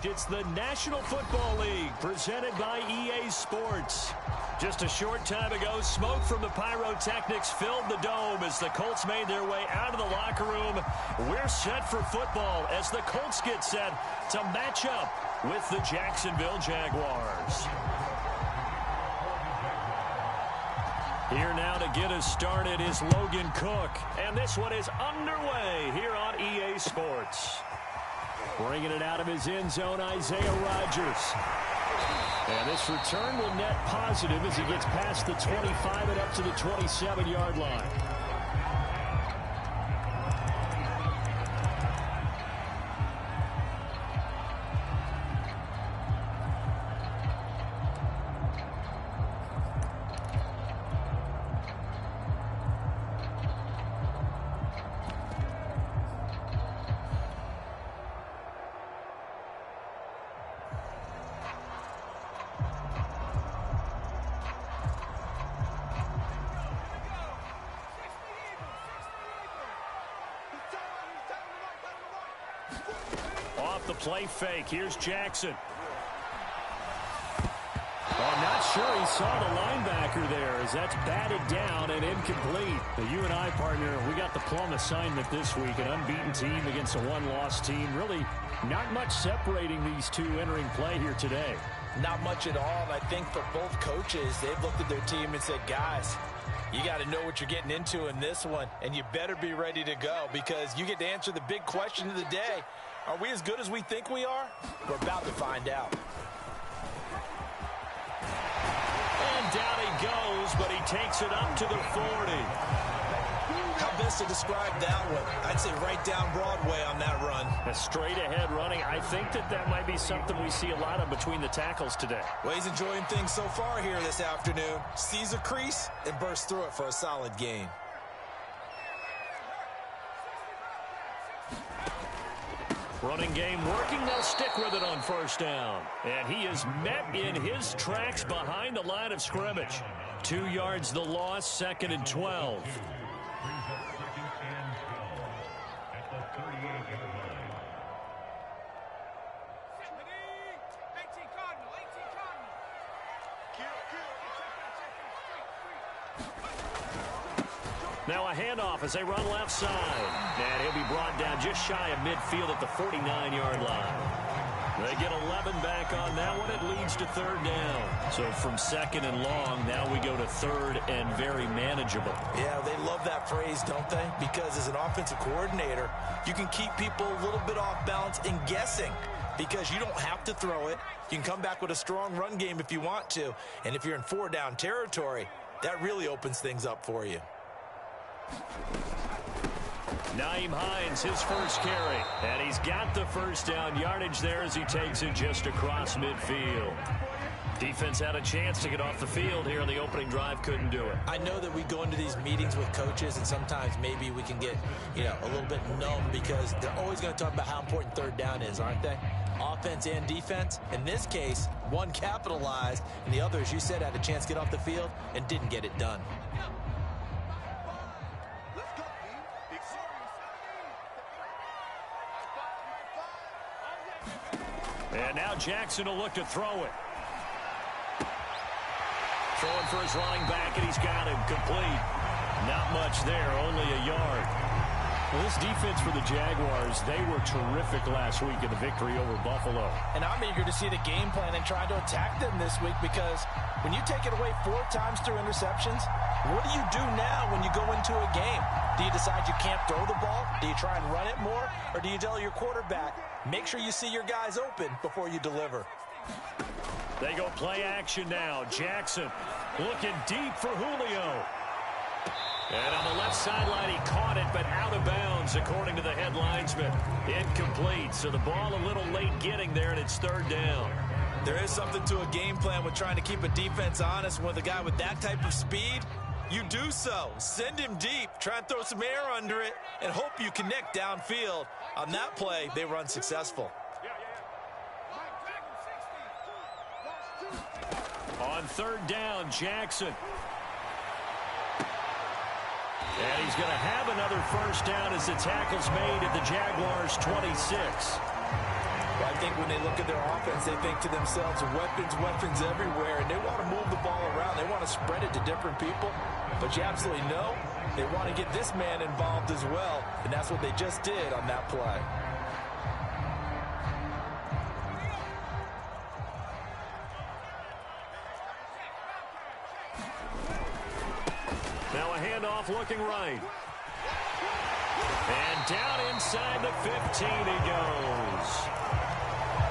It's the National Football League presented by EA Sports. Just a short time ago, smoke from the pyrotechnics filled the dome as the Colts made their way out of the locker room. We're set for football as the Colts get set to match up with the Jacksonville Jaguars. Here now to get us started is Logan Cook. And this one is underway here on EA Sports. Bringing it out of his end zone, Isaiah Rodgers. And this return will net positive as he gets past the 25 and up to the 27-yard line. Off the play fake, here's Jackson. Well, I'm not sure he saw the linebacker there as that's batted down and incomplete. The you and I, partner, we got the plum assignment this week, an unbeaten team against a one-loss team. Really not much separating these two entering play here today. Not much at all, and I think for both coaches, they've looked at their team and said, guys, you got to know what you're getting into in this one, and you better be ready to go because you get to answer the big question of the day. Are we as good as we think we are? We're about to find out. And down he goes, but he takes it up to the 40. How best to describe that one? I'd say right down Broadway on that run. A straight ahead running. I think that might be something we see a lot of between the tackles today. Well, he's enjoying things so far here this afternoon. Sees a crease and bursts through it for a solid gain. Running game working, they'll stick with it on first down. And he is met in his tracks behind the line of scrimmage. 2 yards the loss, 2nd and 12. Now a handoff as they run left side. And he'll be brought down just shy of midfield at the 49-yard line. They get 11 back on that one. It leads to 3rd down. So from 2nd and long, now we go to 3rd and very manageable. Yeah, they love that phrase, don't they? Because as an offensive coordinator, you can keep people a little bit off balance and guessing because you don't have to throw it. You can come back with a strong run game if you want to. And if you're in 4-down territory, that really opens things up for you. Nyheim Hines, his first carry. And he's got the first down yardage there as he takes it just across midfield. Defense had a chance to get off the field here on the opening drive, couldn't do it. I know that we go into these meetings with coaches and sometimes maybe we can get, a little bit numb because they're always going to talk about how important 3rd down is, aren't they? Offense and defense. In this case, one capitalized and the other, as you said, had a chance to get off the field and didn't get it done. And now Jackson will look to throw it. Throwing for his running back, and he's got him complete. Not much there, only a yard. Well, this defense for the Jaguars, they were terrific last week in the victory over Buffalo. And I'm eager to see the game plan and try to attack them this week because when you take it away 4 times through interceptions, what do you do now when you go into a game? Do you decide you can't throw the ball? Do you try and run it more? Or do you tell your quarterback, make sure you see your guys open before you deliver? They go play action now. Jackson looking deep for Julio. And on the left sideline, he caught it, but out of bounds, according to the head linesman. Incomplete, so the ball a little late getting there, and it's 3rd down. There is something to a game plan with trying to keep a defense honest. With a guy with that type of speed, you do so. Send him deep, try and throw some air under it, and hope you connect downfield. On that play, they run successful. On 3rd down, Jackson. And he's going to have another first down as the tackle's made at the Jaguars' 26. Well, I think when they look at their offense, they think to themselves, weapons, weapons everywhere, and they want to move the ball around. They want to spread it to different people. But you absolutely know they want to get this man involved as well, and that's what they just did on that play. Now a handoff looking right. And down inside the 15 he goes.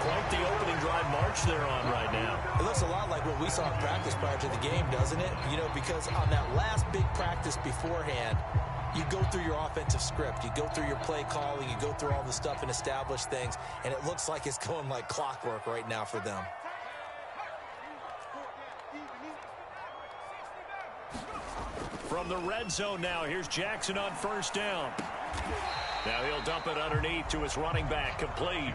Quite the opening drive march they're on right now. It looks a lot like what we saw in practice prior to the game, doesn't it? You know, because on that last big practice beforehand, you go through your offensive script. You go through your play calling. You go through all the stuff and establish things. And it looks like it's going like clockwork right now for them. From the red zone now, here's Jackson on first down. Now he'll dump it underneath to his running back, complete.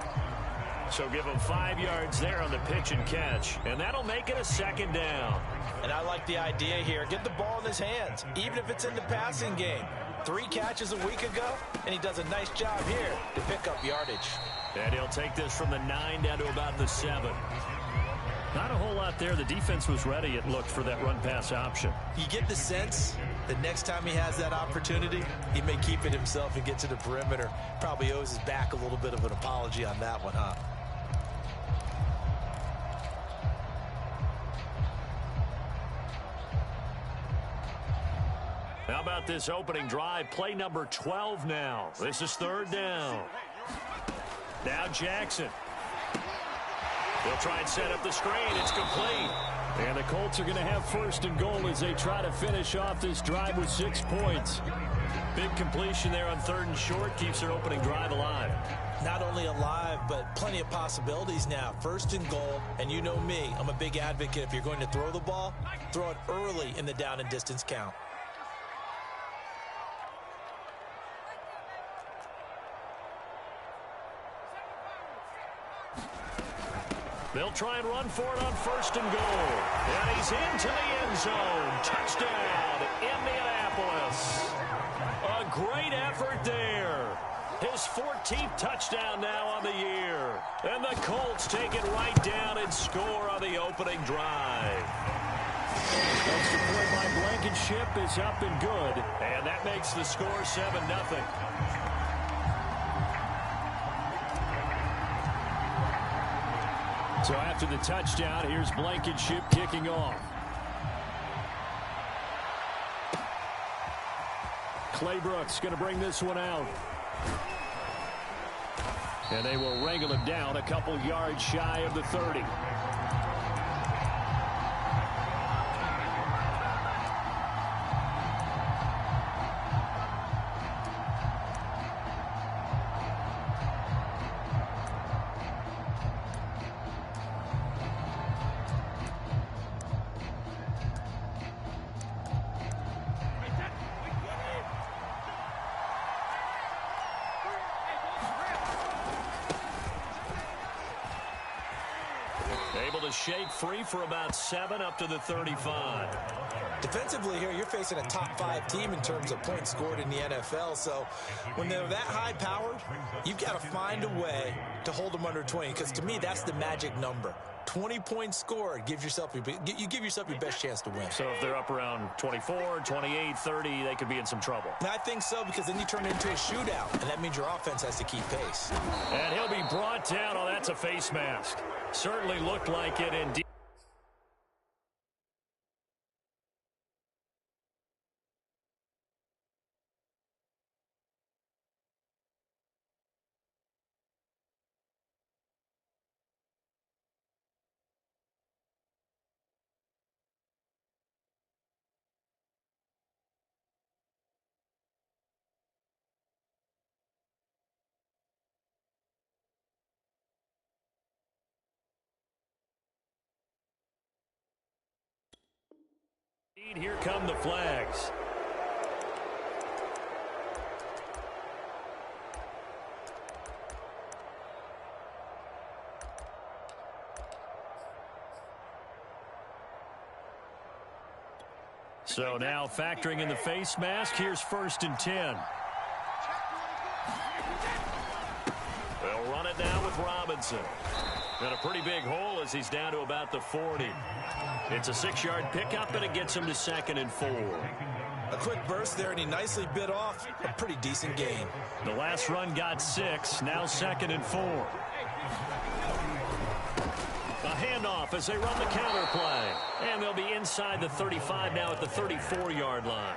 So give him 5 yards there on the pitch and catch. And that'll make it a second down. And I like the idea here. Get the ball in his hands, even if it's in the passing game. 3 catches a week ago, and he does a nice job here to pick up yardage. And he'll take this from the 9 down to about the 7. Not a whole lot there. The defense was ready, it looked, for that run-pass option. You get the sense that next time he has that opportunity, he may keep it himself and get to the perimeter. Probably owes his back a little bit of an apology on that one, huh? How about this opening drive? Play number 12 now. This is 3rd down. Now Jackson. They'll try and set up the screen. It's complete. And the Colts are going to have 1st and goal as they try to finish off this drive with 6 points. Big completion there on 3rd and short. Keeps their opening drive alive. Not only alive, but plenty of possibilities now. 1st and goal, and you know me. I'm a big advocate. If you're going to throw the ball, throw it early in the down and distance count. They'll try and run for it on 1st and goal. And he's into the end zone. Touchdown, Indianapolis. A great effort there. His 14th touchdown now on the year. And the Colts take it right down and score on the opening drive. Extra point by Blankenship is up and good. And that makes the score 7-0. So after the touchdown, here's Blankenship kicking off. Claybrooks going to bring this one out. And they will wrangle him down a couple yards shy of the 30. Able to shake free for about 7 up to the 35. Defensively here, you're facing a top 5 team in terms of points scored in the NFL. So when they're that high-powered, you've got to find a way to hold them under 20. Because to me, that's the magic number. 20 points scored, you give yourself your best chance to win. So if they're up around 24, 28, 30, they could be in some trouble. And I think so, because then you turn it into a shootout, and that means your offense has to keep pace. And he'll be brought down. Oh, that's a face mask. Certainly looked like it indeed. Here come the flags. So now factoring in the face mask, here's 1st and 10. They'll run it now with Robinson. Robinson. And a pretty big hole as he's down to about the 40. It's a 6-yard pickup, and it gets him to 2nd and 4. A quick burst there, and he nicely bit off a pretty decent gain. The last run got 6, now 2nd and 4. A handoff as they run the counter play. And they'll be inside the 35 now at the 34-yard line.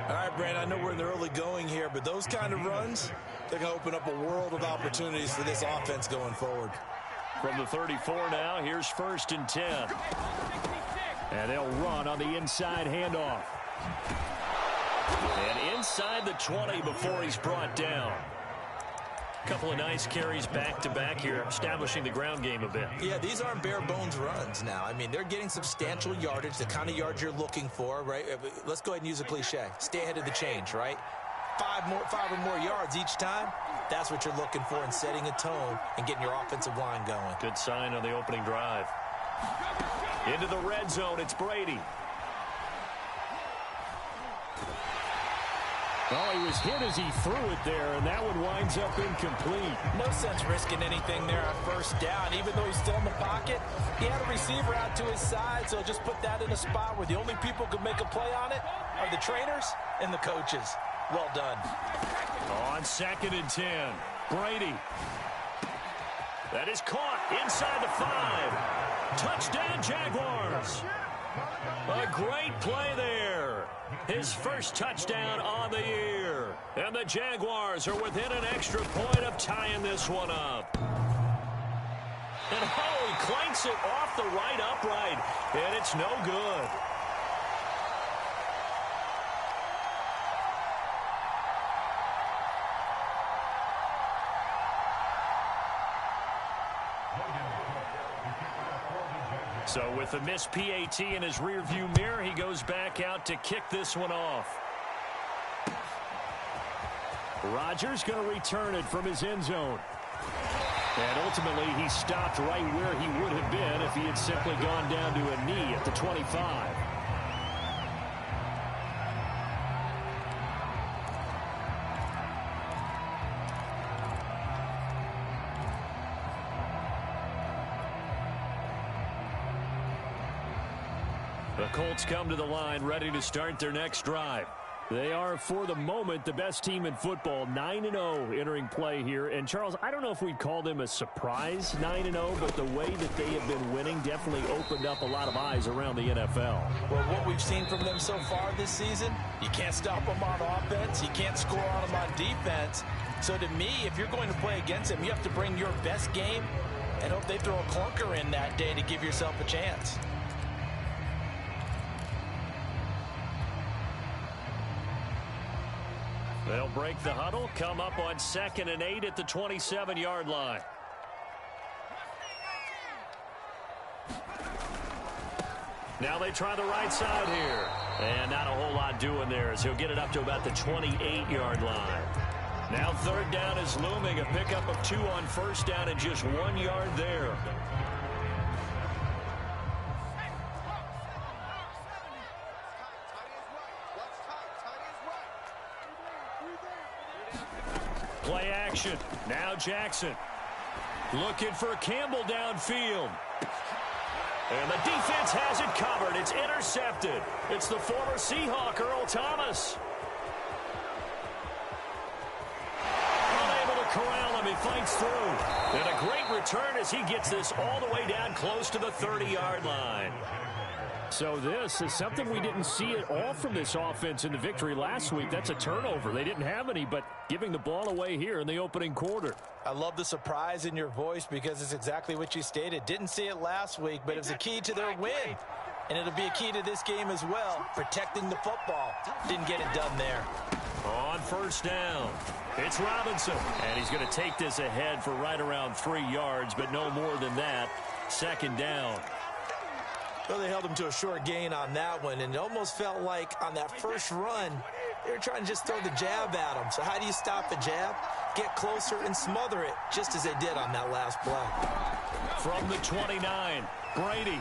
All right, Brand, I know we're in the early going here, but those kind of runs, they're going to open up a world of opportunities for this offense going forward. From the 34 now, here's 1st and 10. And they'll run on the inside handoff. And inside the 20 before he's brought down. Couple of nice carries back-to-back here, establishing the ground game a bit. Yeah, these aren't bare-bones runs now. I mean, they're getting substantial yardage, the kind of yards you're looking for, right? Let's go ahead and use a cliche. Stay ahead of the change, right? 5 or more yards each time. That's what you're looking for in setting a tone and getting your offensive line going. Good sign on the opening drive. Into the red zone, it's Brady. Oh, he was hit as he threw it there, and that one winds up incomplete. No sense risking anything there on 1st down. Even though he's still in the pocket, he had a receiver out to his side, so just put that in a spot where the only people who can make a play on it are the trainers and the coaches. Well done. On 2nd and 10, Brady. That is caught inside the 5. Touchdown, Jaguars. A great play there. His first touchdown on the year. And the Jaguars are within an extra point of tying this one up. And he clanks it off the right upright. And it's no good. So with the missed PAT in his rearview mirror, he goes back out to kick this one off. Rodgers going to return it from his end zone. And ultimately, he stopped right where he would have been if he had simply gone down to a knee at the 25. The Colts come to the line ready to start their next drive. They are, for the moment, the best team in football, 9-0 entering play here. And, Charles, I don't know if we'd call them a surprise 9-0, but the way that they have been winning definitely opened up a lot of eyes around the NFL. Well, what we've seen from them so far this season, you can't stop them on offense. You can't score on them on defense. So, to me, if you're going to play against them, you have to bring your best game and hope they throw a clunker in that day to give yourself a chance. They'll break the huddle, come up on 2nd and 8 at the 27-yard line. Now they try the right side here. And not a whole lot doing there as he'll get it up to about the 28-yard line. Now 3rd down is looming. A pickup of 2 on 1st down and just 1 yard there. Play action. Now Jackson. Looking for Campbell downfield. And the defense has it covered. It's intercepted. It's the former Seahawk, Earl Thomas. Unable to corral him. He fights through. And a great return as he gets this all the way down close to the 30-yard line. So this is something we didn't see at all from this offense in the victory last week. That's a turnover. They didn't have any, but giving the ball away here in the opening quarter. I love the surprise in your voice because it's exactly what you stated. Didn't see it last week, but it was a key to their win. And it'll be a key to this game as well, protecting the football. Didn't get it done there. On 1st down, it's Robinson. And he's going to take this ahead for right around 3 yards, but no more than that. 2nd down. Well, they held him to a short gain on that one, and it almost felt like on that first run, they were trying to just throw the jab at him. So how do you stop the jab? Get closer and smother it, just as they did on that last play. From the 29, Brady.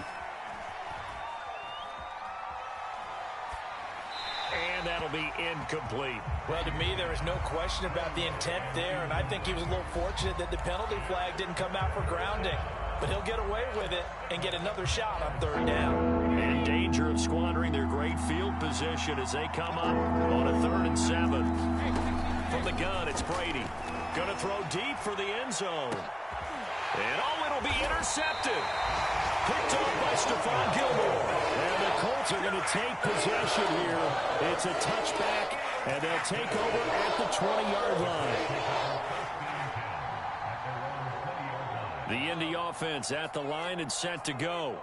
And And that'll be incomplete. Well, to me, there is no question about the intent there, and I think he was a little fortunate that the penalty flag didn't come out for grounding. But he'll get away with it and get another shot on third down. In danger of squandering their great field position as they come up on a 3rd and 7. From the gun, it's Brady. Going to throw deep for the end zone. And it'll be intercepted. Picked off by Stephon Gilmore. And the Colts are going to take possession here. It's a touchback, and they'll take over at the 20-yard line. The Indy offense at the line and set to go.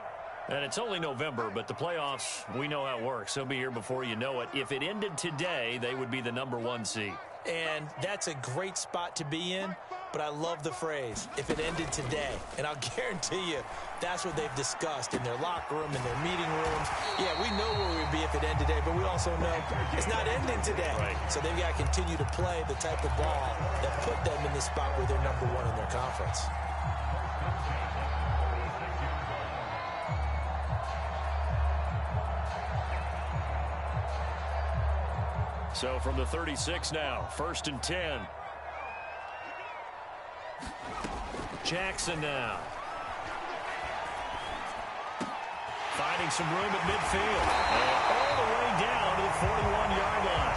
And it's only November, but the playoffs, we know how it works. They'll be here before you know it. If it ended today, they would be the #1 seed. And that's a great spot to be in, but I love the phrase, if it ended today. And I'll guarantee you that's what they've discussed in their locker room, in their meeting rooms. Yeah, we know where we'd be if it ended today, but we also know it's not ending today. Right. So they've got to continue to play the type of ball that put them in the spot where they're #1 in their conference. So from the 36 now, 1st and 10. Jackson now. Finding some room at midfield. And all the way down to the 41-yard line.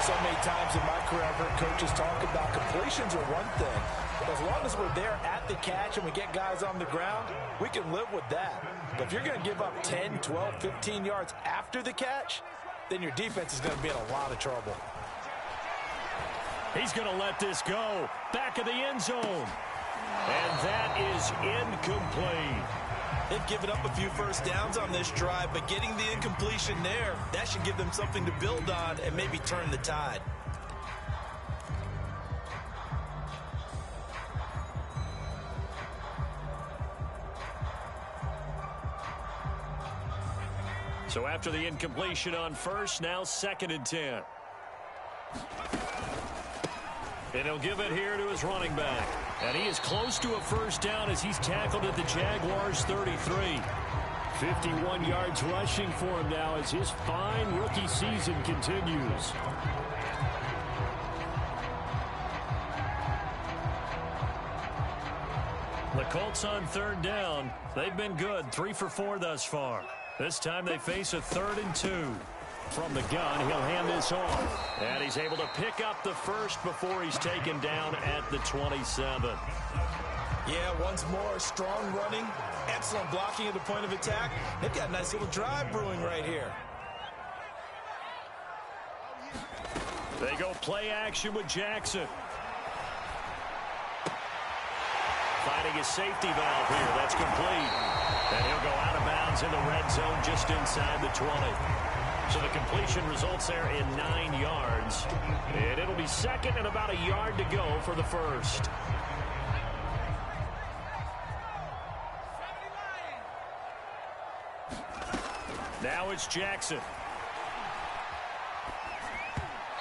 So many times in my career, I've heard coaches talk about completions are one thing. But as long as we're there at the catch and we get guys on the ground, we can live with that. But if you're going to give up 10, 12, 15 yards after the catch, then your defense is going to be in a lot of trouble. He's going to let this go. Back of the end zone. And that is incomplete. They've given up a few first downs on this drive, but getting the incompletion there, that should give them something to build on and maybe turn the tide. So after the incompletion on first, now 2nd and 10. And he'll give it here to his running back. And he is close to a first down as he's tackled at the Jaguars' 33. 51 yards rushing for him now as his fine rookie season continues. The Colts on 3rd down. They've been good, 3 for 4 thus far. This time they face a 3rd and 2. From the gun, he'll hand this off. And he's able to pick up the first before he's taken down at the 27. Yeah, once more, strong running, excellent blocking at the point of attack. They've got a nice little drive brewing right here. They go play action with Jackson. Finding his safety valve here. That's complete. And he'll go out of bounds in the red zone just inside the 20. So the completion results there in 9 yards. And it'll be 2nd and about a yard to go for the first. Now it's Jackson.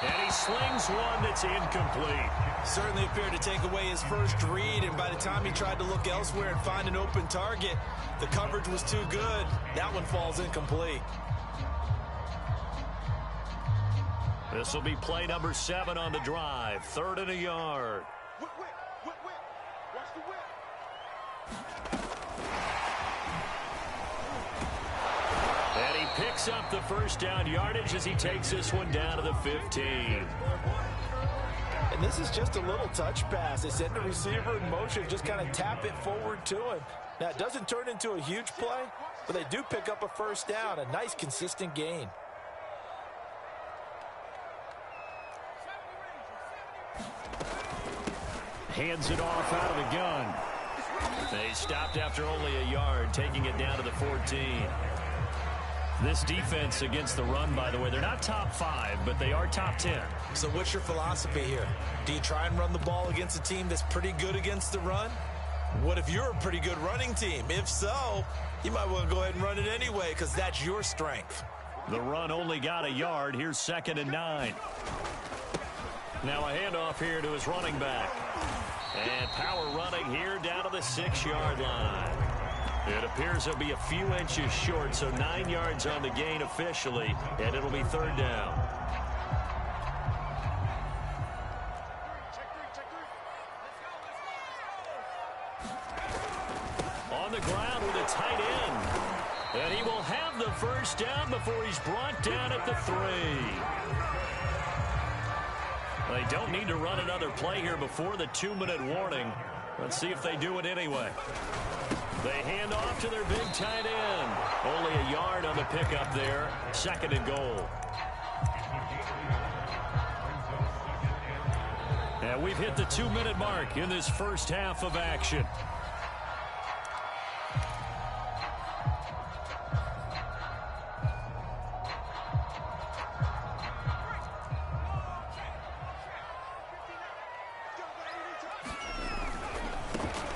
And he slings one that's incomplete. Certainly appeared to take away his first read, and by the time he tried to look elsewhere and find an open target, the coverage was too good. That one falls incomplete. This will be play number 7 on the drive. 3rd and a yard. Watch the whip. And he picks up the first down yardage as he takes this one down to the 15. And this is just a little touch pass. They send the receiver in motion, just kind of tap it forward to him. Now, it doesn't turn into a huge play, but they do pick up a first down, a nice, consistent gain. Hands it off out of the gun. They stopped after only a yard, taking it down to the 14. This defense against the run, by the way, they're not top 5, but they are top 10. So what's your philosophy here? Do you try and run the ball against a team that's pretty good against the run? What if you're a pretty good running team? If so, you might want to go ahead and run it anyway because that's your strength. The run only got a yard. Here's 2nd and 9. Now a handoff here to his running back. And power running here down to the 6-yard line. It appears he'll be a few inches short, so 9 yards on the gain officially, and it'll be third down. On the ground with a tight end. And he will have the first down before he's brought down at the 3. They don't need to run another play here before the 2-minute warning. Let's see if they do it anyway. They hand off to their big tight end. Only a yard on the pickup there. 2nd and goal. And we've hit the 2-minute mark in this first half of action.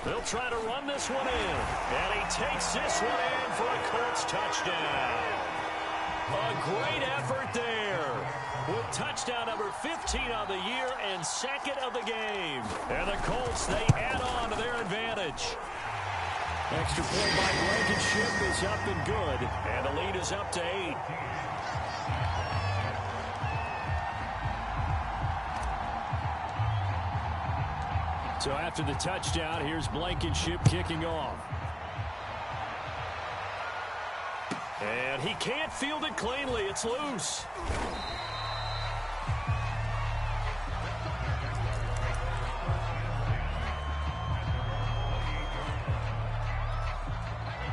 They'll try to run this one in. And he takes this one in for a Colts touchdown. A great effort there. With touchdown number 15 on the year and 2nd of the game. And the Colts, they add on to their advantage. Extra point by Blankenship is up and good. And the lead is up to 8. So after the touchdown, here's Blankenship kicking off. And he can't field it cleanly. It's loose.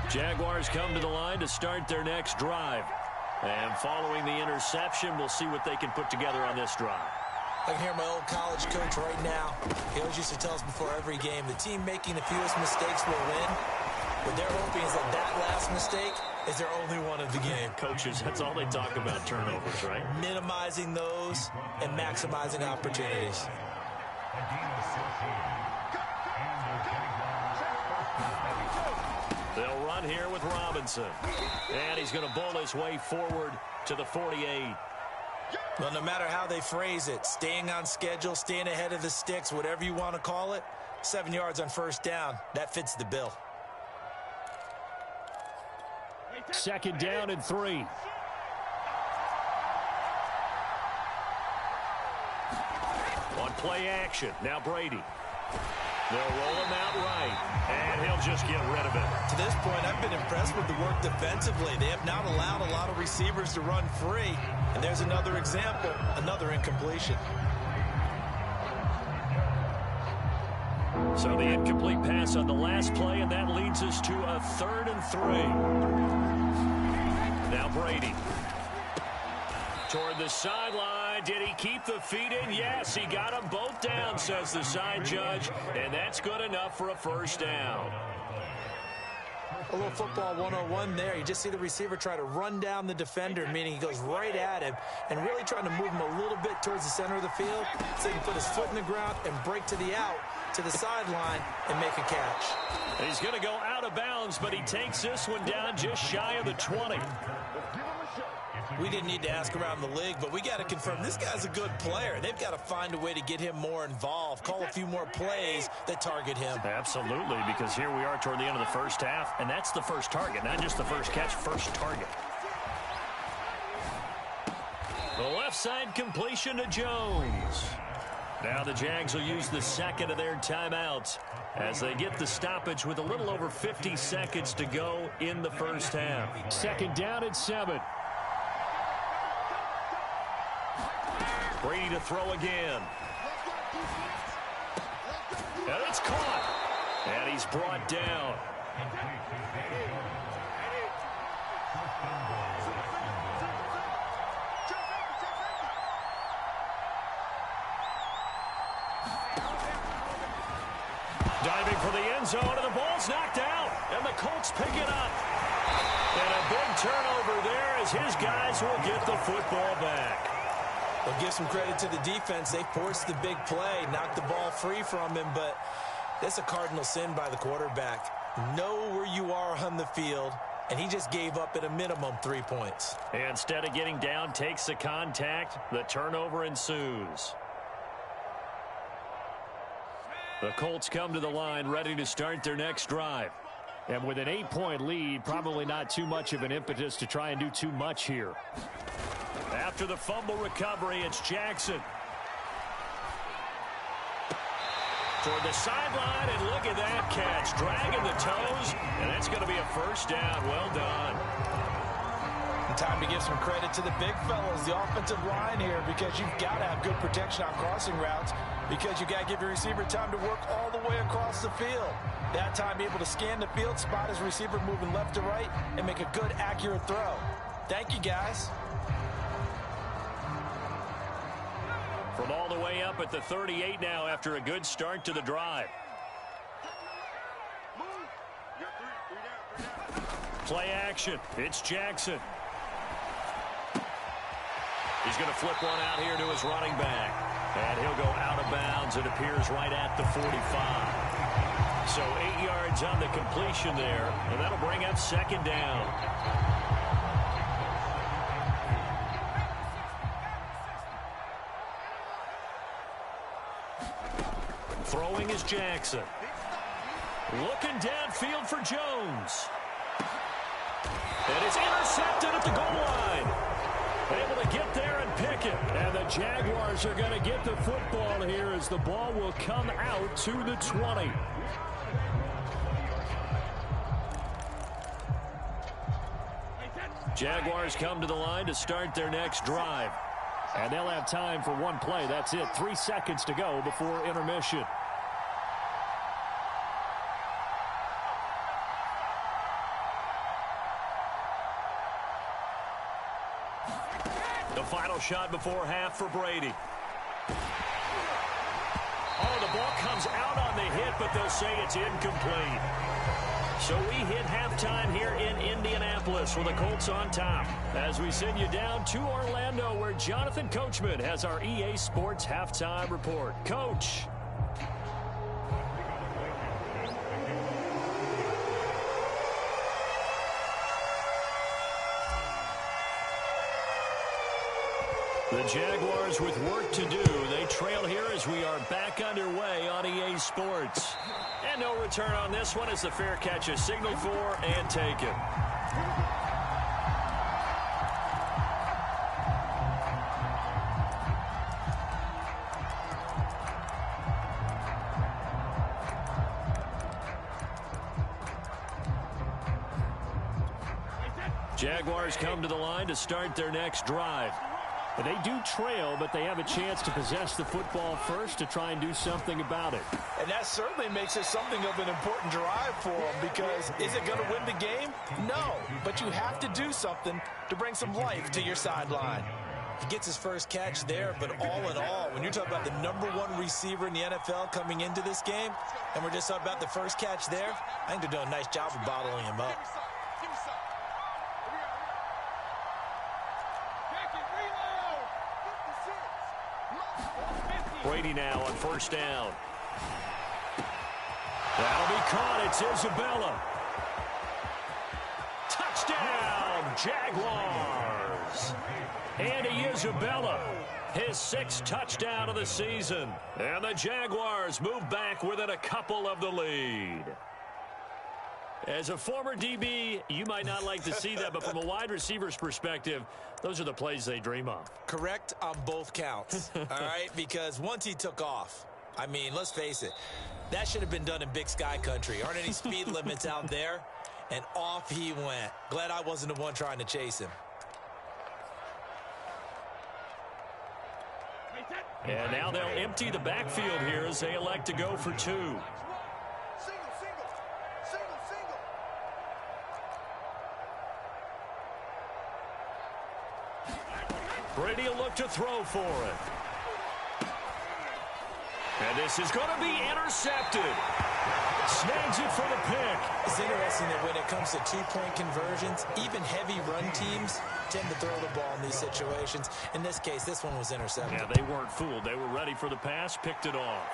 Jaguars come to the line to start their next drive. And following the interception, we'll see what they can put together on this drive. I can hear my old college coach right now. He always used to tell us before every game, the team making the fewest mistakes will win. What they're hoping is that that last mistake is their only one of the game. Coaches, that's all they talk about, turnovers, right? Minimizing those and maximizing opportunities. They'll run here with Robinson. And he's going to bowl his way forward to the 48. Well, no matter how they phrase it, staying on schedule, staying ahead of the sticks, whatever you want to call it, 7 yards on first down, that fits the bill. 2nd down and 3. On play action, now Brady. They'll roll him out right, and he'll just get rid of it. To this point, I've been impressed with the work defensively. They have not allowed a lot of receivers to run free. And there's another example, another incompletion. So the incomplete pass on the last play, and that leads us to a 3rd and 3. Now Brady. Toward the sideline. Did he keep the feet in? Yes, he got them both down, says the side judge. And that's good enough for a first down. A little football 101 there. You just see the receiver try to run down the defender, meaning he goes right at him and really trying to move him a little bit towards the center of the field so he can put his foot in the ground and break to the out, to the sideline, and make a catch. He's going to go out of bounds, but he takes this one down just shy of the 20. We didn't need to ask around the league, but we got to confirm this guy's a good player. They've got to find a way to get him more involved, call a few more plays that target him. Absolutely, because here we are toward the end of the first half, and that's the first target, not just the first catch, first target. The left side completion to Jones. Now the Jags will use the 2nd of their timeouts as they get the stoppage with a little over 50 seconds to go in the first half. 2nd down and 7. Brady to throw again. And it's caught. And he's brought down. Diving for the end zone, and the ball's knocked out. And the Colts pick it up. And a big turnover there as his guys will get the football back. Well, give some credit to the defense. They forced the big play, knocked the ball free from him, but that's a cardinal sin by the quarterback. Know where you are on the field, and he just gave up at a minimum 3 points. Instead of getting down, takes the contact. The turnover ensues. The Colts come to the line ready to start their next drive. And with an 8-point lead, probably not too much of an impetus to try and do too much here. After the fumble recovery, it's Jackson. Toward the sideline, and look at that catch. Dragging the toes, and that's going to be a first down. Well done. And time to give some credit to the big fellas, the offensive line here, because you've got to have good protection on crossing routes, because you've got to give your receiver time to work all the way across the field. That time, be able to scan the field, spot his receiver moving left to right, and make a good, accurate throw. Thank you, guys. From all the way up at the 38 now after a good start to the drive. Play action. It's Jackson. He's going to flip one out here to his running back. And he'll go out of bounds. It appears right at the 45. So 8 yards on the completion there. And that'll bring up second down. Throwing is Jackson. Looking downfield for Jones. And it's intercepted at the goal line. Able to get there and pick it. And the Jaguars are going to get the football here as the ball will come out to the 20. Jaguars come to the line to start their next drive. And they'll have time for one play. That's it. 3 seconds to go before intermission. The final shot before half for Brady. Oh, the ball comes out on the hit, but they'll say it's incomplete. So we hit halftime here in Indianapolis with the Colts on top. As we send you down to Orlando, where Jonathan Coachman has our EA Sports halftime report. Coach. The Jaguars with work to do. They trail here as we are back underway on EA Sports. And no return on this one as the fair catch is signaled for and taken. Jaguars come to the line to start their next drive. But they do trail, but they have a chance to possess the football first to try and do something about it. And that certainly makes it something of an important drive for them, because is it going to win the game? No, but you have to do something to bring some life to your sideline. He gets his first catch there, but all in all, when you're talking about the #1 receiver in the NFL coming into this game, and we're just talking about the first catch there, I think they're doing a nice job of bottling him up. Brady now on first down. That'll be caught. It's Isabella. Touchdown, Jaguars. Andy Isabella, his 6th touchdown of the season. And the Jaguars move back within a couple of the lead. As a former DB, you might not like to see that, but from a wide receiver's perspective, those are the plays they dream of. Correct on both counts, all right? Because once he took off, I mean, let's face it, that should have been done in Big Sky country. Aren't any speed limits out there? And off he went. Glad I wasn't the one trying to chase him. And now they'll empty the backfield here as they elect to go for 2. Brady will look to throw for it. And this is going to be intercepted. Snags it for the pick. It's interesting that when it comes to 2-point conversions, even heavy run teams tend to throw the ball in these situations. In this case, this one was intercepted. Yeah, they weren't fooled. They were ready for the pass, picked it off.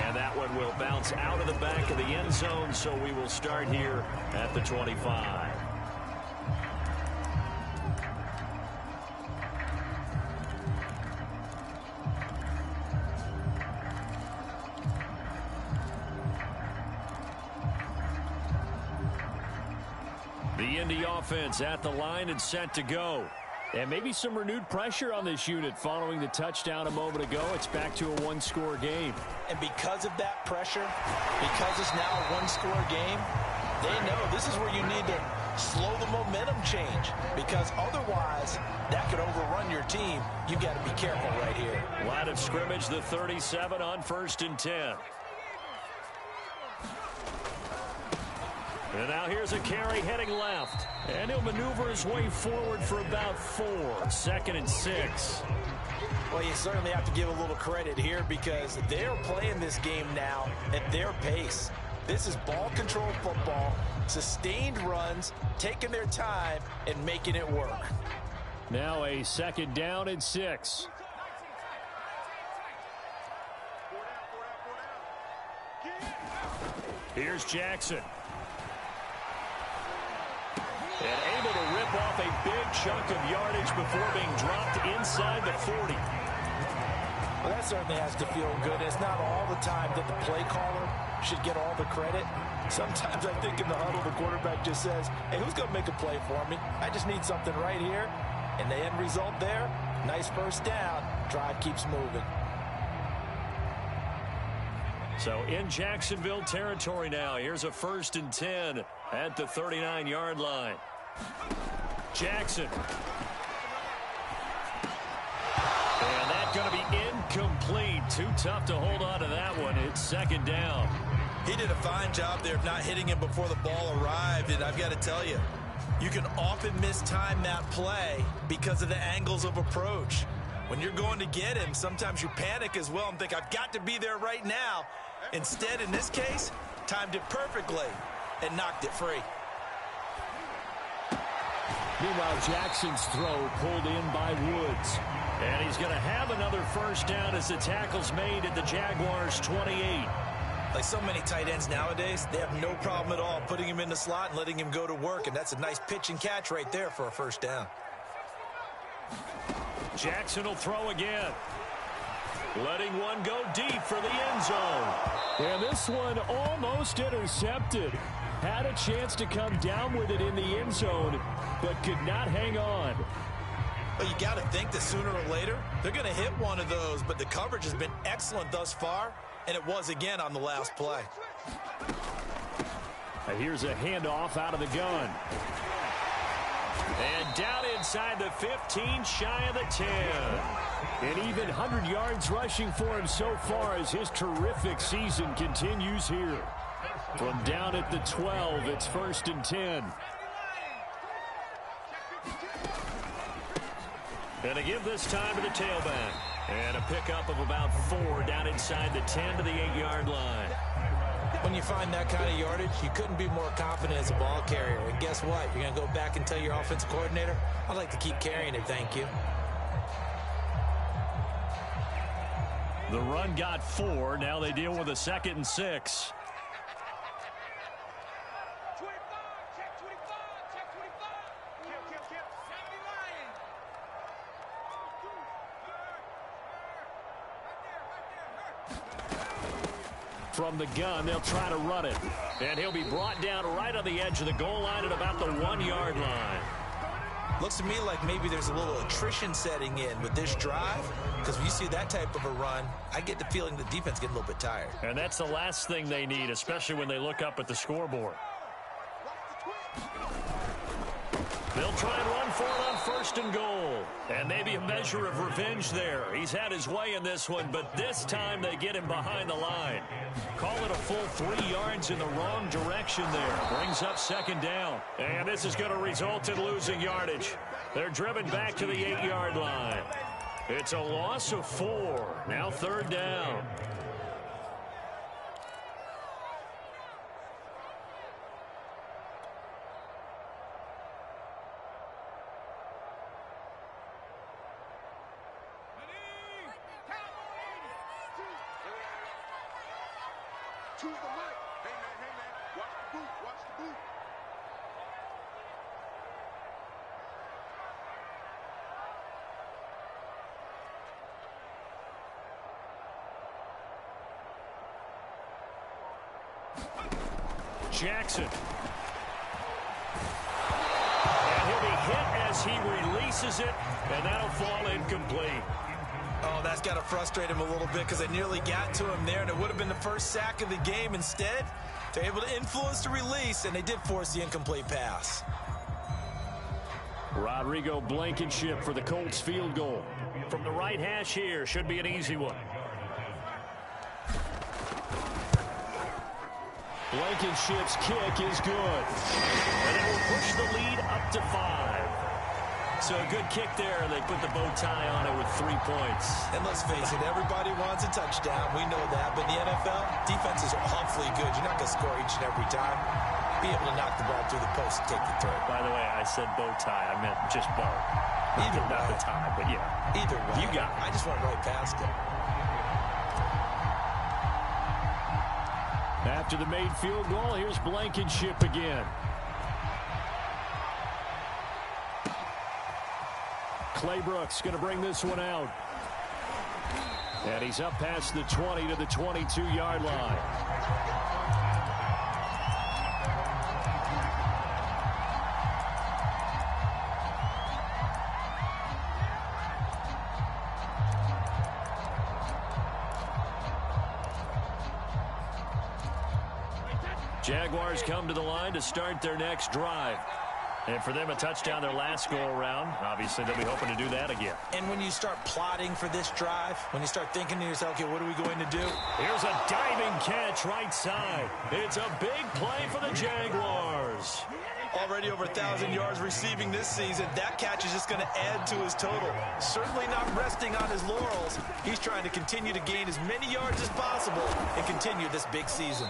And that one will bounce out of the back of the end zone, so we will start here at the 25. The Indy offense at the line and set to go. And maybe some renewed pressure on this unit following the touchdown a moment ago. It's back to a one-score game. And because of that pressure, because it's now a one-score game, they know this is where you need to slow the momentum change, because otherwise that could overrun your team. You've got to be careful right here. Line of scrimmage, the 37 on 1st and 10. And now here's a carry heading left. And he'll maneuver his way forward for about 4. 2nd and 6. Well, you certainly have to give a little credit here because they're playing this game now at their pace. This is ball control football, sustained runs, taking their time and making it work. Now a 2nd down and 6. Here's Jackson. And able to rip off a big chunk of yardage before being dropped inside the 40. Well, that certainly has to feel good. It's not all the time that the play caller should get all the credit. Sometimes I think in the huddle, the quarterback just says, hey, who's going to make a play for me? I just need something right here. And the end result there, nice first down. Drive keeps moving. So in Jacksonville territory now, here's a 1st and 10 at the 39-yard line. Jackson. And that's going to be incomplete. Too tough to hold on to that one. It's 2nd down. He did a fine job there of not hitting him before the ball arrived. And I've got to tell you, you can often mistime that play because of the angles of approach. When you're going to get him, sometimes you panic as well and think, I've got to be there right now. Instead, in this case, timed it perfectly and knocked it free. Meanwhile, Jackson's throw pulled in by Woods. And he's going to have another 1st down as the tackle's made at the Jaguars' 28. Like so many tight ends nowadays, they have no problem at all putting him in the slot and letting him go to work. And that's a nice pitch and catch right there for a 1st down. Jackson will throw again. Letting one go deep for the end zone. And this one almost intercepted. Had a chance to come down with it in the end zone, but could not hang on. Well, you got to think that sooner or later, they're going to hit one of those, but the coverage has been excellent thus far, and it was again on the last play. Here's a handoff out of the gun. And down inside the 15, shy of the 10. And even 100 yards rushing for him so far as his terrific season continues here. From down at the 12, it's 1st and 10. And to give this time to the tailback. And a pickup of about 4 down inside the 10 to the 8-yard line. When you find that kind of yardage, you couldn't be more confident as a ball carrier. And guess what? You're going to go back and tell your offensive coordinator, I'd like to keep carrying it, thank you. The run got 4. Now they deal with a 2nd and 6. From the gun, they'll try to run it. And he'll be brought down right on the edge of the goal line at about the 1-yard line. Looks to me like maybe there's a little attrition setting in with this drive, because when you see that type of a run, I get the feeling the defense getting a little bit tired. And that's the last thing they need, especially when they look up at the scoreboard. They'll try and run for it on 1st and goal. And maybe a measure of revenge there. He's had his way in this one, but this time they get him behind the line. Call it a full 3 yards in the wrong direction there. Brings up 2nd down. And this is going to result in losing yardage. They're driven back to the 8-yard line. It's a loss of 4. Now 3rd down. To the right. Hey, man. Watch the boot. Watch the boot. Jackson. as he releases it, and that'll fall incomplete. Oh, that's got to frustrate him a little bit because they nearly got to him there, and it would have been the first sack of the game. Instead, they're able to influence the release, and they did force the incomplete pass. Rodrigo Blankenship for the Colts field goal. From the right hash here, should be an easy one. Blankenship's kick is good. And it will push the lead up to 5. So a good kick there. They put the bow tie on it with 3 points. And let's face it, everybody wants a touchdown. We know that. But in the NFL, defenses are awfully good. You're not going to score each and every time. Be able to knock the ball through the post and take the throw. By the way, I said bow tie. I meant just bow. Either way. Not the tie, but yeah. Either way. You got it. I just went right past it. After the made field goal, here's Blankenship again. Claybrooks going to bring this one out. And he's up past the 20 to the 22-yard line. Jaguars come to the line to start their next drive. And for them, a touchdown their last go-around. Obviously, they'll be hoping to do that again. And when you start plotting for this drive, when you start thinking to yourself, okay, what are we going to do? Here's a diving catch right side. It's a big play for the Jaguars. Already over 1,000 yards receiving this season. That catch is just going to add to his total. Certainly not resting on his laurels. He's trying to continue to gain as many yards as possible and continue this big season.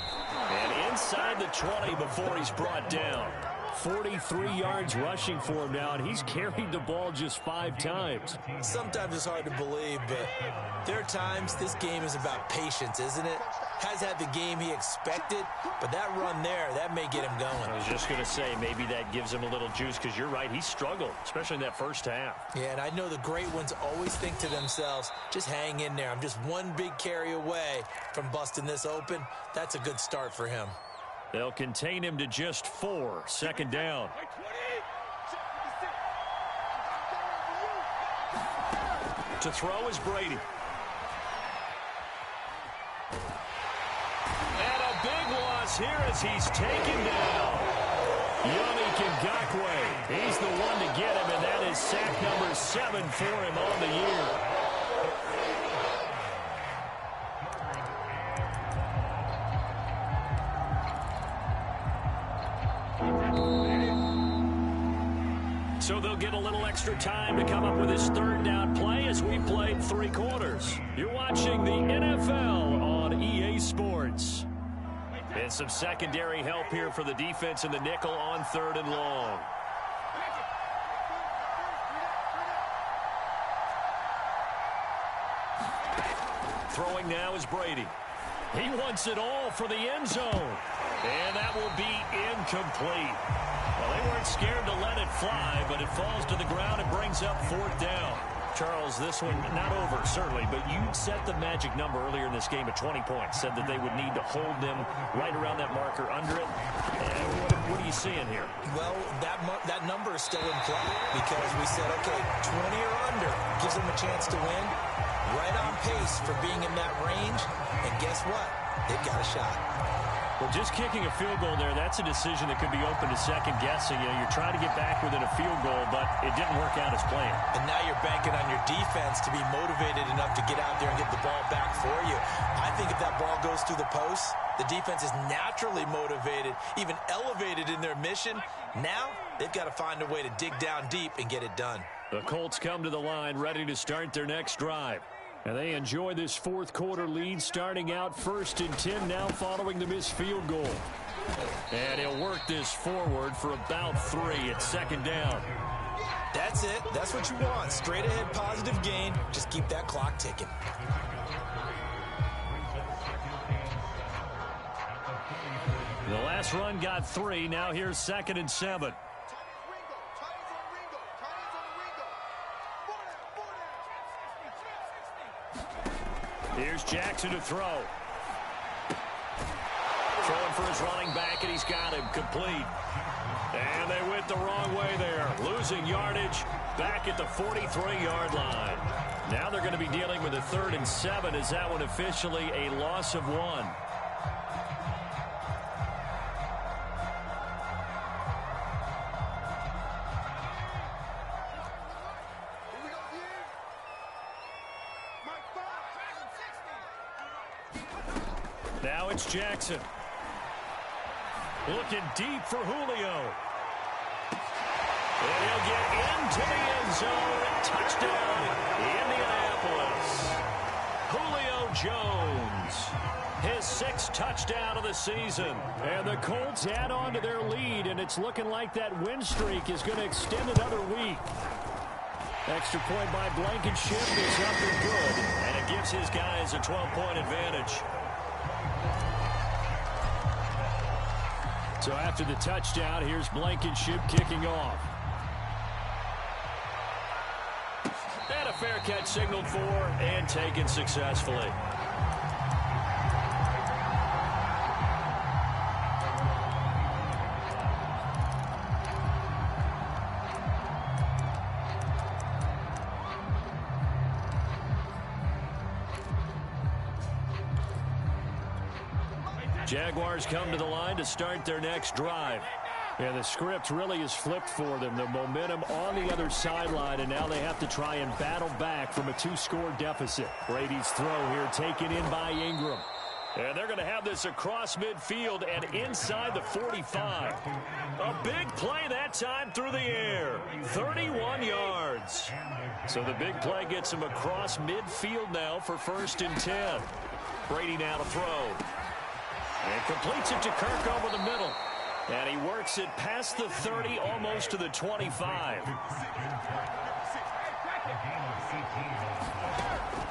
And inside the 20 before he's brought down. 43 yards rushing for him now, and he's carried the ball just 5 times. Sometimes it's hard to believe, but there are times this game is about patience, isn't it? Has had the game he expected, but that run there, that may get him going. I was just going to say, maybe that gives him a little juice, because you're right, he struggled, especially in that first half. Yeah, and I know the great ones always think to themselves, just hang in there. I'm just one big carry away from busting this open. That's a good start for him. They'll contain him to just 4. Second down. To throw is Brady. And a big loss here as he's taken down. Yannick Ngakoue. He's the one to get him, and that is sack number 7 for him on the year. So they'll get a little extra time to come up with his third down play as we played 3 quarters. You're watching the NFL on EA Sports. And some secondary help here for the defense in the nickel on 3rd and long. Throwing now is Brady. He wants it all for the end zone. And that will be incomplete. Well, they weren't scared to let it fly, but it falls to the ground and brings up 4th down. Charles, this one not over, certainly, but you set the magic number earlier in this game at 20 points. Said that they would need to hold them right around that marker under it. And what are you seeing here? Well, that number is still in play because we said, okay, 20 or under gives them a chance to win. Right on pace for being in that range. And guess what? They've got a shot. Well, just kicking a field goal there, that's a decision that could be open to second guessing. You know, you're trying to get back within a field goal, but it didn't work out as planned. And now you're banking on your defense to be motivated enough to get out there and get the ball back for you. I think if that ball goes through the post, the defense is naturally motivated, even elevated in their mission. Now they've got to find a way to dig down deep and get it done. The Colts come to the line ready to start their next drive. And they enjoy this 4th quarter lead, starting out 1st and 10 now following the missed field goal. And he'll work this forward for about 3 at 2nd down. That's it. That's what you want. Straight ahead positive gain. Just keep that clock ticking. The last run got 3. Now here's 2nd and 7. Here's Jackson to throw. Throwing for his running back, and he's got him complete. And they went the wrong way there, losing yardage back at the 43-yard line. Now they're going to be dealing with a 3rd and 7. Is that one officially a loss of 1? Now it's Jackson. Looking deep for Julio. And he'll get into the end zone. Touchdown, Indianapolis. Julio Jones, his 6th touchdown of the season. And the Colts add on to their lead, and it's looking like that win streak is going to extend another week. Extra point by Blankenship is up and good, and it gives his guys a 12-point advantage. So after the touchdown, here's Blankenship kicking off. And a fair catch signaled for and taken successfully. Jaguars come to the line to start their next drive. Yeah, the script really is flipped for them. The momentum on the other sideline, and now they have to try and battle back from a 2-score deficit. Brady's throw here taken in by Ingram. And they're going to have this across midfield and inside the 45. A big play that time through the air. 31 yards. So the big play gets him across midfield now for 1st and 10. Brady now to throw. And completes it to Kirk over the middle. And he works it past the 30, almost to the 25.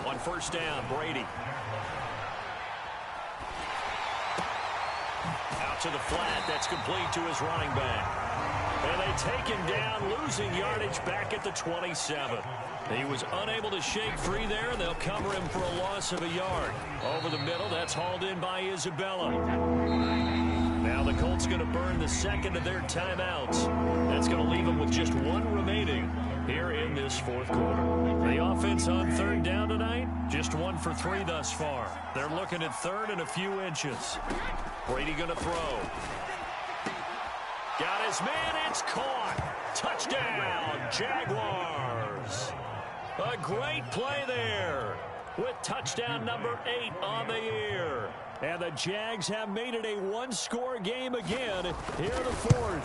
On 1st down, Brady. Out to the flat. That's complete to his running back. And they take him down, losing yardage back at the 27. He was unable to shake free there, and they'll cover him for a loss of a yard. Over the middle, that's hauled in by Isabella. Now the Colts going to burn the 2nd of their timeouts. That's going to leave them with just 1 remaining here in this 4th quarter. The offense on 3rd down tonight, just 1 for 3 thus far. They're looking at 3rd and a few inches. Brady going to throw. Got his man, it's caught. Touchdown, Jaguars. A great play there with touchdown number 8 on the year. And the Jags have made it a 1-score game again here in the 4th.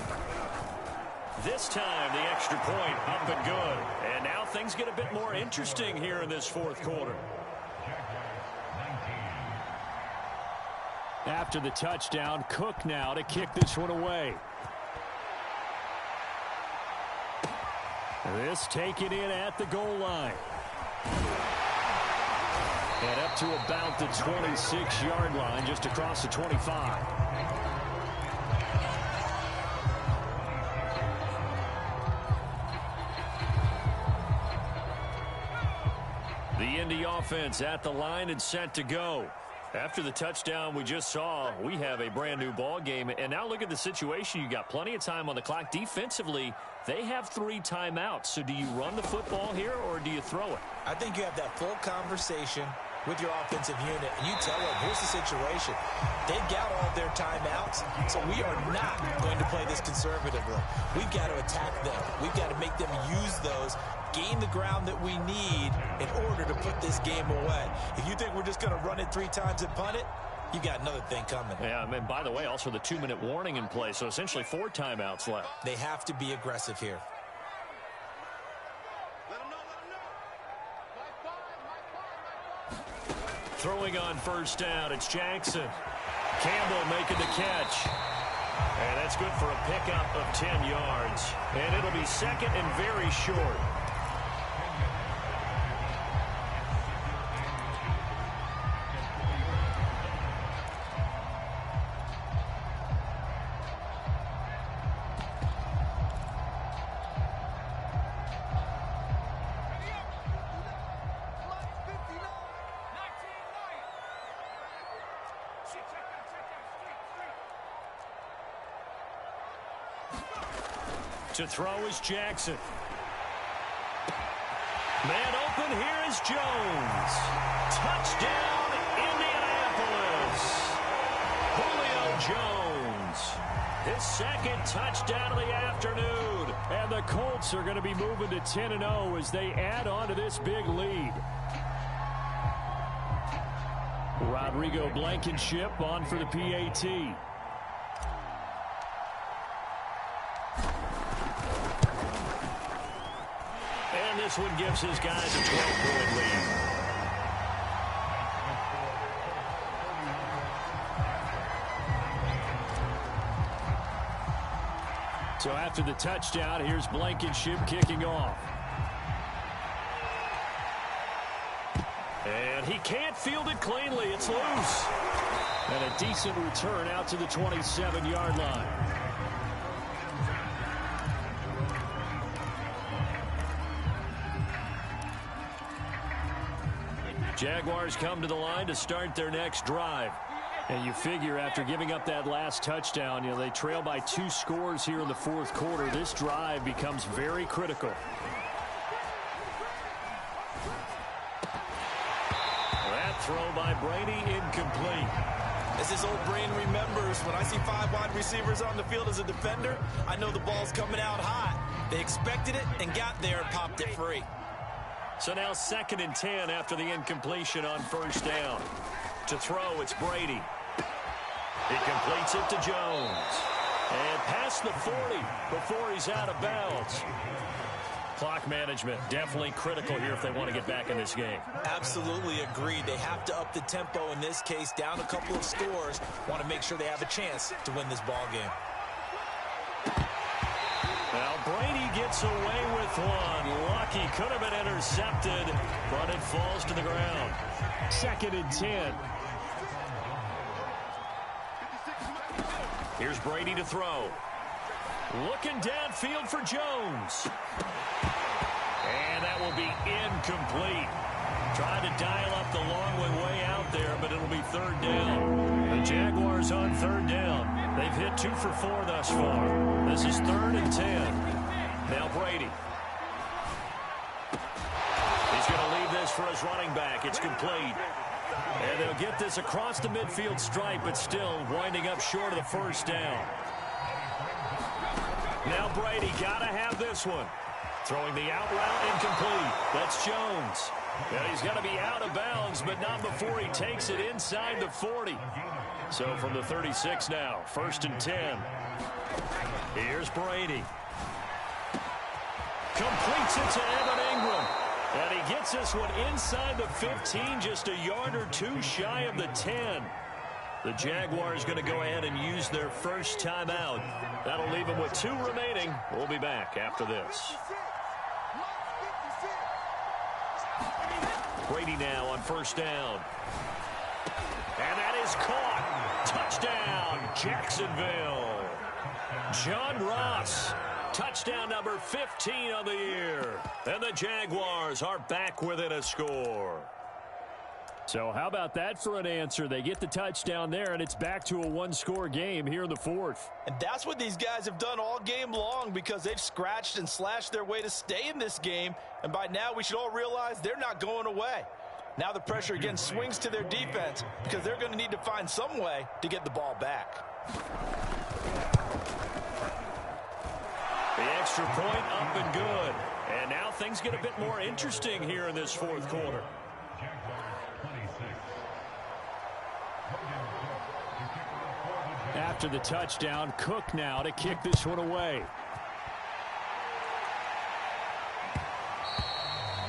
This time the extra point up and good. And now things get a bit more interesting here in this 4th quarter. After the touchdown, Cook now to kick this one away. This taken in at the goal line. And up to about the 26-yard line, just across the 25. The Indy offense at the line and set to go. After the touchdown we just saw, we have a brand new ball game. And now look at the situation. You got plenty of time on the clock. Defensively, they have 3 timeouts. So do you run the football here or do you throw it? I think you have that full conversation with your offensive unit, and you tell them, here's the situation. They've got all of their timeouts, so we are not going to play this conservatively. We've got to attack them. We've got to make them use those, gain the ground that we need in order to put this game away. If you think we're just going to run it 3 times and punt it, you got another thing coming. Yeah, and by the way, also the 2-minute warning in play, so essentially 4 timeouts left. They have to be aggressive here. Throwing on 1st down, it's Jackson. Campbell making the catch. And that's good for a pickup of 10 yards. And it'll be 2nd and very short. To throw is Jackson. Man open, here is Jones. Touchdown, Indianapolis. Julio Jones. His second touchdown of the afternoon. And the Colts are going to be moving to 10-0 as they add on to this big lead. Rodrigo Blankenship on for the PAT. And this one gives his guys a 12-point lead. So after the touchdown, here's Blankenship kicking off. And he can't field it cleanly. It's loose. And a decent return out to the 27-yard line. Jaguars come to the line to start their next drive. And you figure after giving up that last touchdown, they trail by 2 scores here in the fourth quarter. This drive becomes very critical. That throw by Brady incomplete. As his old brain remembers, when I see 5 wide receivers on the field as a defender, I know the ball's coming out hot. They expected it and got there and popped it free. So now 2nd and 10 after the incompletion on first down. To throw, it's Brady. He completes it to Jones. And past the 40 before he's out of bounds. Clock management definitely critical here if they want to get back in this game. Absolutely agreed. They have to up the tempo in this case, down a couple of scores. Want to make sure they have a chance to win this ball game. Now Brady gets away with one. Lucky, could have been intercepted, but it falls to the ground. 2nd and 10. Here's Brady to throw. Looking downfield for Jones. And that will be incomplete. Trying to dial up the long way out there, but it'll be 3rd down. The Jaguars on 3rd down. They've hit 2 for 4 thus far. This is 3rd and 10. Now Brady. He's going to leave this for his running back. It's complete. And they'll get this across the midfield stripe, but still winding up short of the 1st down. Now Brady got to have this one. Throwing the out route incomplete. That's Jones. And he's got to be out of bounds, but not before he takes it inside the 40. So from the 36 now, 1st and 10. Here's Brady. Completes it to Evan Ingram. And he gets this one inside the 15, just a yard or 2 shy of the 10. The Jaguars going to go ahead and use their first timeout. That'll leave them with 2 remaining. We'll be back after this. Brady now on 1st down. And that is caught. Touchdown, Jacksonville. John Ross. Touchdown number 15 on the year. And the Jaguars are back within a score. So how about that for an answer? They get the touchdown there, and it's back to a 1-score game here in the 4th. And that's what these guys have done all game long, because they've scratched and slashed their way to stay in this game. And by now we should all realize they're not going away. Now the pressure again swings to their defense, because they're going to need to find some way to get the ball back. The extra point up and good. And now things get a bit more interesting here in this 4th quarter. After the touchdown, Cook now to kick this one away.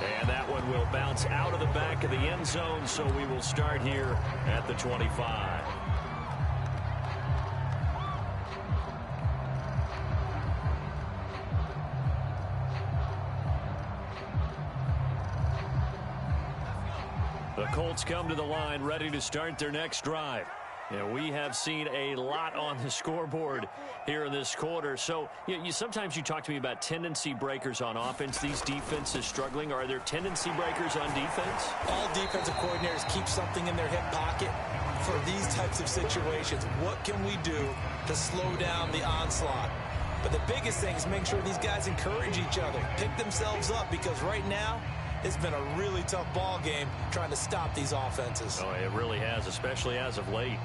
And that one will bounce out of the back of the end zone, so we will start here at the 25. The Colts come to the line ready to start their next drive. And we have seen a lot on the scoreboard here in this quarter. So sometimes you talk to me about tendency breakers on offense. These defenses struggling. Are there tendency breakers on defense? All defensive coordinators keep something in their hip pocket for these types of situations. What can we do to slow down the onslaught? But the biggest thing is make sure these guys encourage each other, pick themselves up, because right now it's been a really tough ball game trying to stop these offenses. Oh, it really has, especially as of late.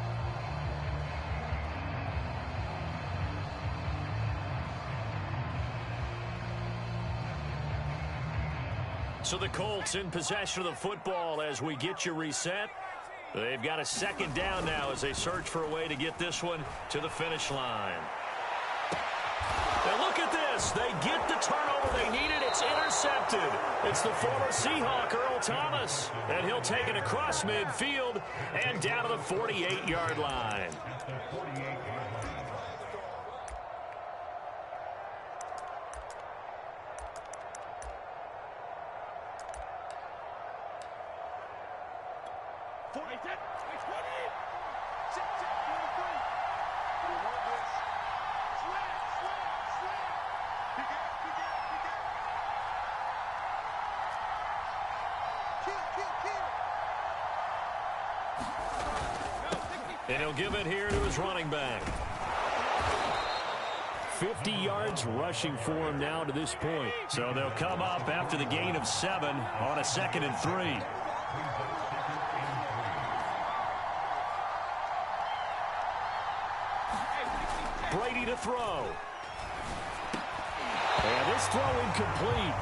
So the Colts in possession of the football as we get you reset. They've got a second down now as they search for a way to get this one to the finish line. And look at this. They get the turnover they needed. It's intercepted. It's the former Seahawk, Earl Thomas. And he'll take it across midfield and down to the 48-yard line. And he'll give it here to his running back. 50 yards rushing for him now to this point. So they'll come up after the gain of 7 on a 2nd and 3. Brady to throw. And this throw incomplete.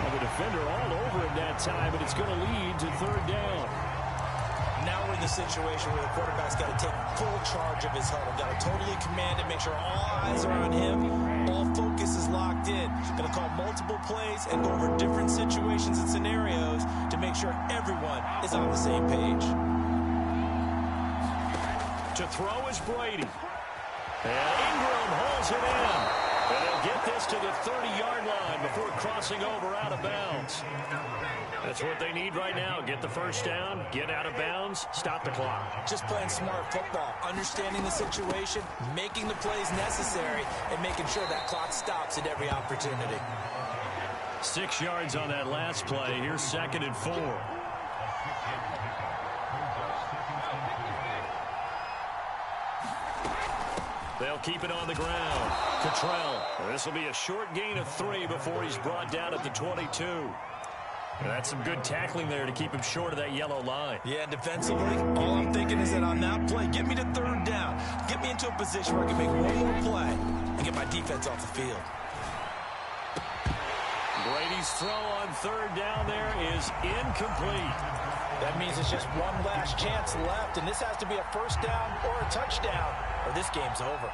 And the defender all over him that time, but it's going to lead to 3rd down. Now we're in the situation where the quarterback's got to take full charge of his huddle. Got to totally command it, make sure all eyes are on him. All focus is locked in. Going to call multiple plays and go over different situations and scenarios to make sure everyone is on the same page. To throw is Brady. And Ingram holds it in. And they'll get this to the 30-yard line before crossing over out of bounds. That's what they need right now. Get the first down, get out of bounds, stop the clock. Just playing smart football, understanding the situation, making the plays necessary, and making sure that clock stops at every opportunity. 6 yards on that last play. Here's 2nd and 4. They'll keep it on the ground. Cottrell. This will be a short gain of 3 before he's brought down at the 22. That's some good tackling there to keep him short of that yellow line. Yeah, defensively, all I'm thinking is that on that play, get me to 3rd down. Get me into a position where I can make one more play and get my defense off the field. Brady's throw on 3rd down there is incomplete. That means it's just one last chance left, and this has to be a first down or a touchdown, or this game's over.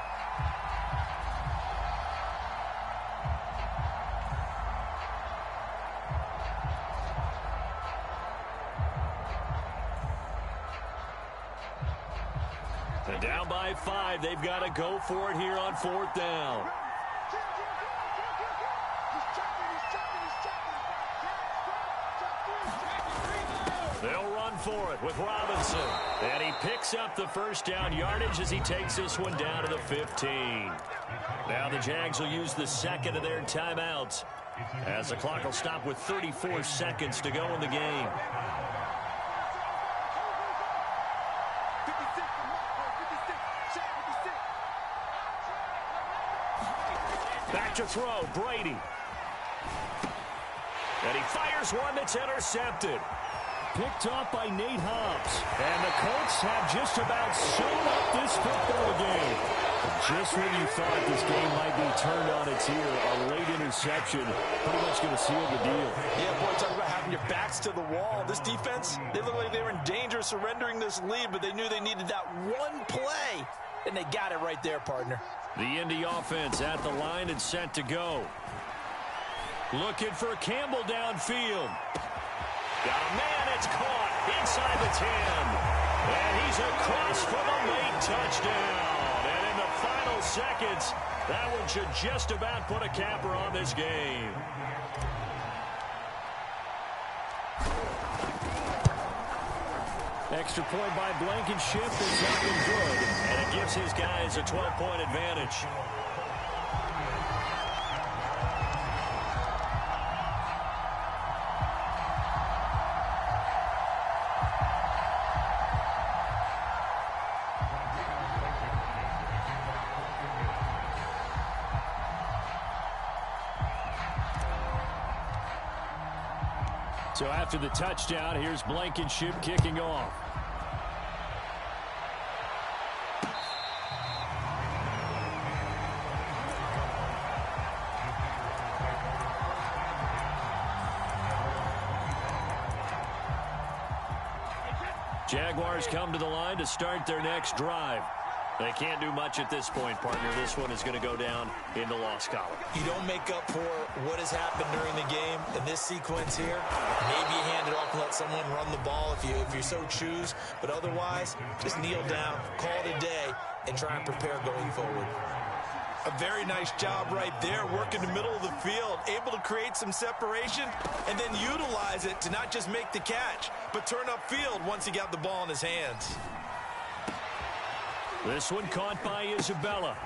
And down by 5, they've got to go for it here on 4th down. They'll run for it with Robinson. And he picks up the first down yardage as he takes this one down to the 15. Now the Jags will use the 2nd of their timeouts as the clock will stop with 34 seconds to go in the game. Back to throw, Brady. And he fires one that's intercepted. Picked off by Nate Hobbs. And the Colts have just about sewn up this football game. Just when you thought this game might be turned on its ear, a late interception pretty much going to seal the deal. Yeah, boy, talk about having your backs to the wall. This defense, they look like they were in danger of surrendering this lead, but they knew they needed that one play, and they got it right there, partner. The Indy offense at the line and set to go. Looking for Campbell downfield. Got a man, it's caught inside the 10. And he's across for the late touchdown. And in the final seconds, that one should just about put a capper on this game. Extra point by Blankenship is not been good, and it gives his guys a 12-point advantage. So after the touchdown, here's Blankenship kicking off. Jaguars come to the line to start their next drive. They can't do much at this point, partner. This one is going to go down in the loss column. You don't make up for what has happened during the game in this sequence here. Maybe you hand it off and let someone run the ball if you so choose. But otherwise, just kneel down, call it a day, and try and prepare going forward. A very nice job right there, working the middle of the field, able to create some separation, and then utilize it to not just make the catch, but turn upfield once he got the ball in his hands. This one caught by Isabella.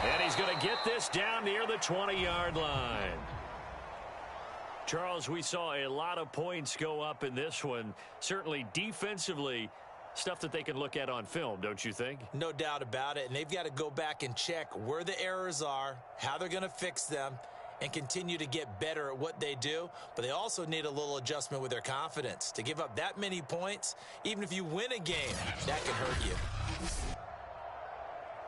And he's going to get this down near the 20-yard line. Charles, we saw a lot of points go up in this one. Certainly defensively, stuff that they can look at on film, don't you think? No doubt about it. And they've got to go back and check where the errors are, how they're going to fix them, and continue to get better at what they do. But they also need a little adjustment with their confidence. To give up that many points, even if you win a game, that can hurt you.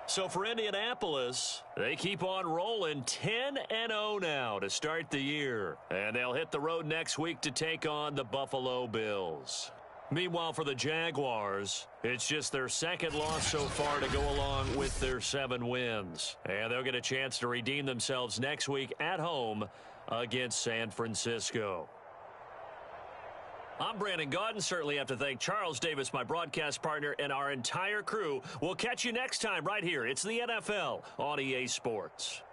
So for Indianapolis, they keep on rolling 10-0 now to start the year. And they'll hit the road next week to take on the Buffalo Bills. Meanwhile, for the Jaguars, it's just their second loss so far to go along with their 7 wins. And they'll get a chance to redeem themselves next week at home against San Francisco. I'm Brandon Gaudin. Certainly have to thank Charles Davis, my broadcast partner, and our entire crew. We'll catch you next time right here. It's the NFL on EA Sports.